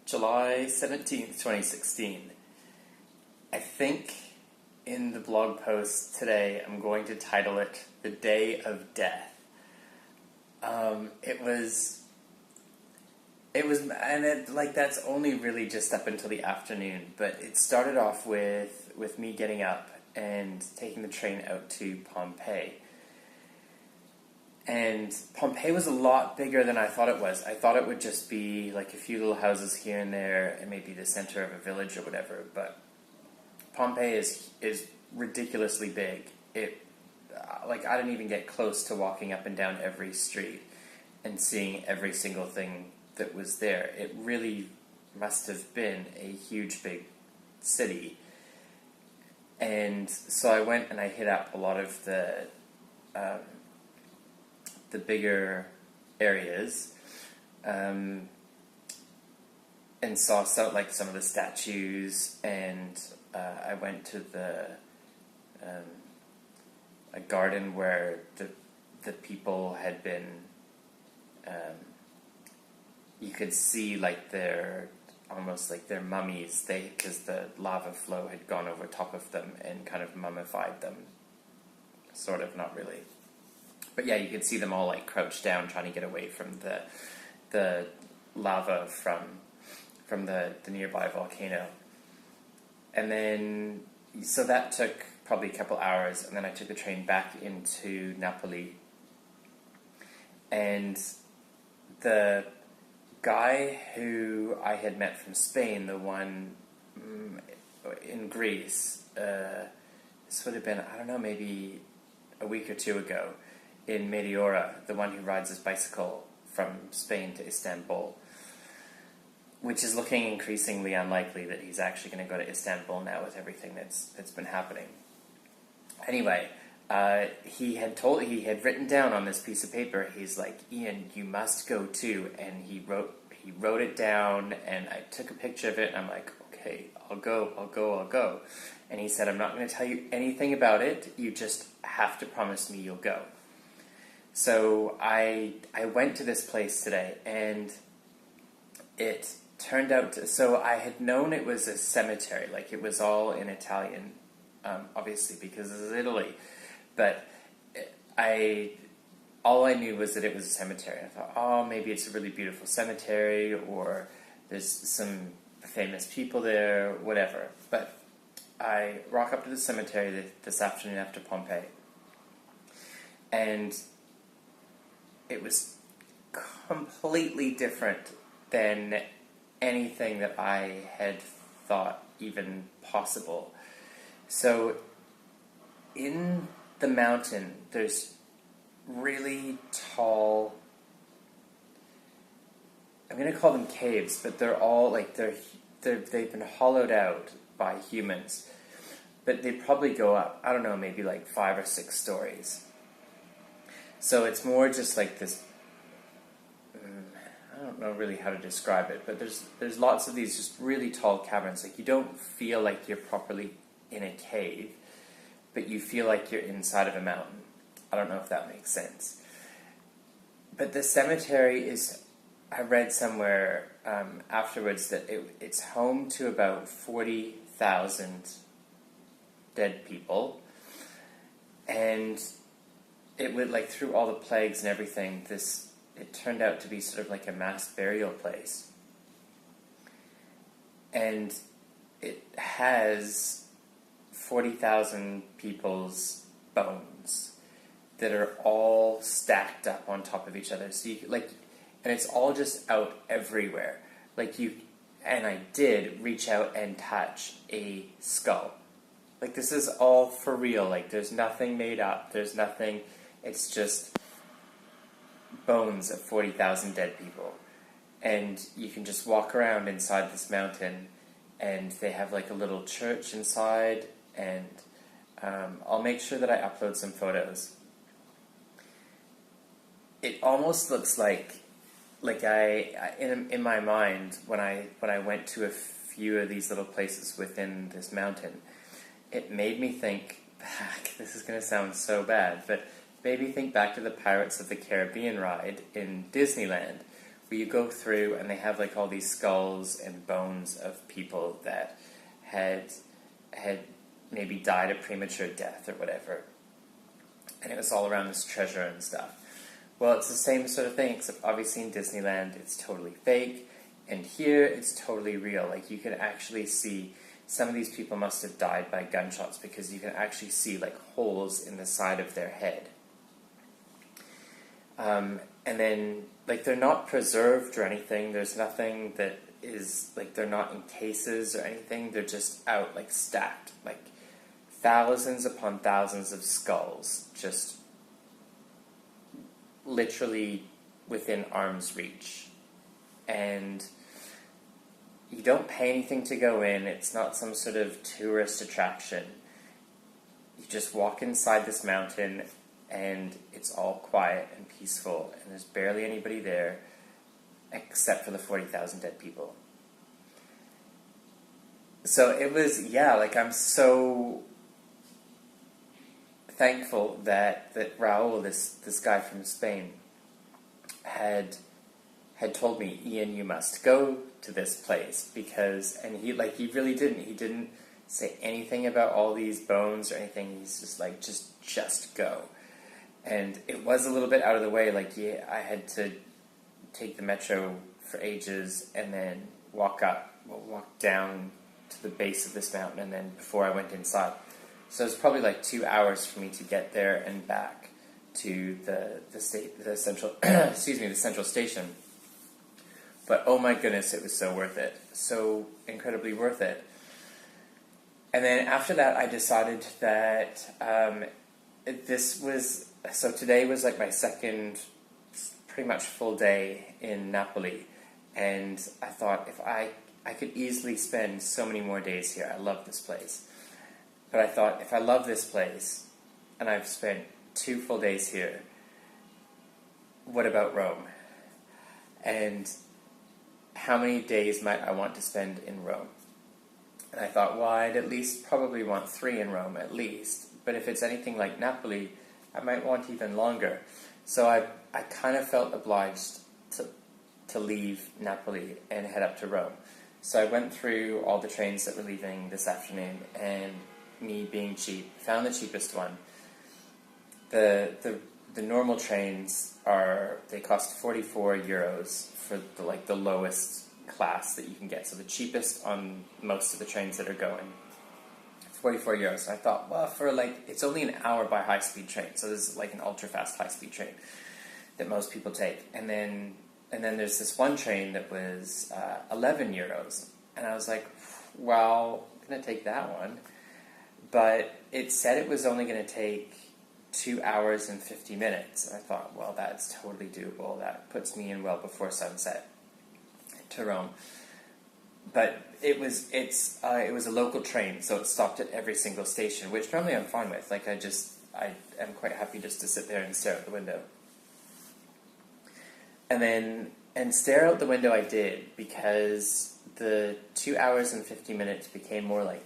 July 17th, 2016. I think in the blog post today I'm going to title it The Day of Death. That's only really just up until the afternoon, but it started off with me getting up and taking the train out to Pompeii. And Pompeii was a lot bigger than I thought it was. I thought it would just be like a few little houses here and there and maybe the center of a village or whatever, but Pompeii is ridiculously big. I didn't even get close to walking up and down every street and seeing every single thing that was there. It really must have been a huge, big city. And so I went and I hit up a lot of the bigger areas, and saw some of the statues, and I went to a garden where the people had been. You could see their mummies, because the lava flow had gone over top of them and kind of mummified them. Sort of, not really. But yeah, you could see them all crouched down trying to get away from the lava from the nearby volcano. And then, so that took probably a couple hours, and then I took the train back into Napoli. And the guy who I had met from Spain, the one in Greece, this would have been, I don't know, maybe a week or two ago, in Meteora, the one who rides his bicycle from Spain to Istanbul, which is looking increasingly unlikely that he's actually going to go to Istanbul now with everything that's been happening. Anyway, he had written down on this piece of paper, he's like, "Ian, you must go too," and he wrote it down, and I took a picture of it, and I'm like, "Okay, I'll go." And he said, "I'm not going to tell you anything about it, you just have to promise me you'll go." So I went to this place today, and it turned out so I had known it was a cemetery, it was all in Italian, obviously because this is Italy, but all I knew was that it was a cemetery. I thought, oh, maybe it's a really beautiful cemetery, or there's some famous people there, whatever. But I rock up to the cemetery this afternoon after Pompeii, and it was completely different than anything that I had thought even possible. So in the mountain, there's really tall, I'm going to call them caves, but they're all they've been hollowed out by humans, but they probably go up, I don't know, maybe 5 or 6 stories. So it's more just this, I don't know really how to describe it, but there's lots of these just really tall caverns. You don't feel like you're properly in a cave, but you feel like you're inside of a mountain. I don't know if that makes sense. But the cemetery is, I read somewhere afterwards that it's home to about 40,000 dead people, and it would, through all the plagues and everything, it turned out to be sort of a mass burial place. And it has 40,000 people's bones that are all stacked up on top of each other. So and it's all just out everywhere. And I did reach out and touch a skull. This is all for real. There's nothing made up. There's nothing. It's just bones of 40,000 dead people. And you can just walk around inside this mountain, and they have a little church inside, and I'll make sure that I upload some photos. It almost looks like in my mind, when I went to a few of these little places within this mountain, it made me think back, this is going to sound so bad, but made me think back to the Pirates of the Caribbean ride in Disneyland, where you go through and they have like all these skulls and bones of people that had maybe died a premature death or whatever, and it was all around this treasure and stuff. Well, it's the same sort of thing, except obviously in Disneyland it's totally fake, and here it's totally real. Like, you can actually see some of these people must have died by gunshots, because you can actually see like holes in the side of their head. And then, like, they're not preserved or anything. There's nothing that is, like, they're not in cases or anything. They're just out, like, stacked. Like, thousands upon thousands of skulls, just literally within arm's reach. And you don't pay anything to go in. It's not some sort of tourist attraction. You just walk inside this mountain, and it's all quiet and peaceful, and there's barely anybody there except for the 40,000 dead people. So it was, yeah, like, I'm so thankful that Raul, this guy from Spain, had told me, Ian, you must go to this place, because, and he really didn't say anything about all these bones or anything. He's just like, just go. And it was a little bit out of the way. Like, yeah, I had to take the metro for ages, and then walk down to the base of this mountain, and then before I went inside. So it was probably like 2 hours for me to get there and back to the central the central station. But oh my goodness, it was so worth it. So incredibly worth it. And then after that, I decided that so today was like my second pretty much full day in Napoli, and I thought, if I could easily spend so many more days here. I love this place. But I thought, if I love this place, and I've spent 2 full days here, what about Rome? And how many days might I want to spend in Rome? And I thought, well, I'd at least probably want 3 in Rome, at least. But if it's anything like Napoli, I might want even longer. So I kind of felt obliged to leave Napoli and head up to Rome. So I went through all the trains that were leaving this afternoon, and me being cheap, found the cheapest one. The normal trains they cost 44 euros for the lowest class that you can get. So the cheapest on most of the trains that are going, 44 euros. So I thought, well, it's only an hour by high-speed train. So this is like an ultra-fast high-speed train that most people take. And then there's this one train that was 11 euros. And I was like, well, I'm going to take that one. But it said it was only going to take 2 hours and 50 minutes. And I thought, well, that's totally doable. That puts me in well before sunset to Rome. But it was a local train, so it stopped at every single station, which normally I'm fine with. Like, I am quite happy just to sit there and stare out the window. And stare out the window I did, because the 2 hours and 50 minutes became more like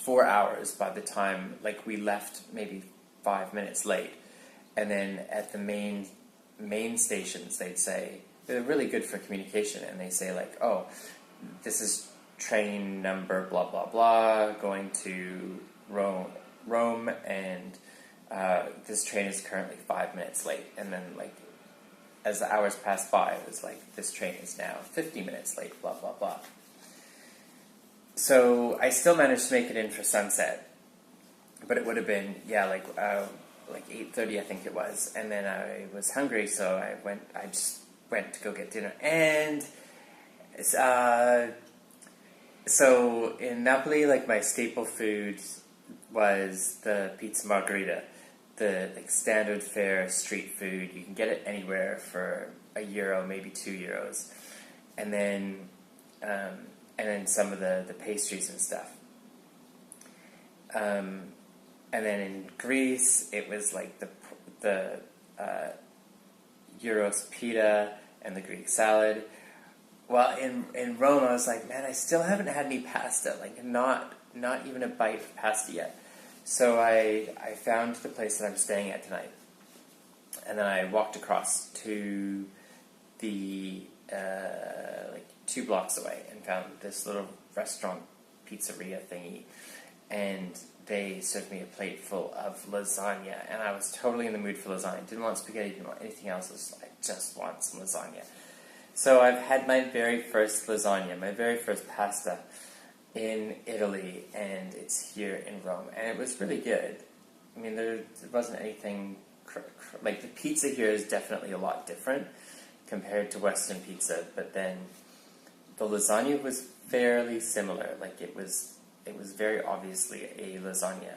4 hours by the time, like, we left maybe 5 minutes late. And then at the main stations, they'd say, they're really good for communication, and they say, like, oh, this is train number blah blah blah going to Rome, and this train is currently 5 minutes late. And then, like, as the hours passed by, it was like, this train is now 50 minutes late, blah blah blah. So I still managed to make it in for sunset, but it would have been, yeah, like 8:30, I think it was. And then I was hungry, so I just went to go get dinner. And so in Napoli, like, my staple food was the pizza margherita, the standard fare street food. You can get it anywhere for €1, maybe €2, and then some of the pastries and stuff. And then in Greece, it was like the gyros pita and the Greek salad. Well, in Rome, I was like, man, I still haven't had any pasta, like, not even a bite of pasta yet. So I found the place that I'm staying at tonight, and then I walked across to the like 2 blocks away and found this little restaurant pizzeria thingy, and they served me a plate full of lasagna, and I was totally in the mood for lasagna. Didn't want spaghetti, didn't want anything else. I just want some lasagna. So I've had my very first lasagna, my very first pasta in Italy, and it's here in Rome, and it was really good. I mean, there wasn't anything, like the pizza here is definitely a lot different compared to Western pizza, but then the lasagna was fairly similar. Like it was very obviously a lasagna.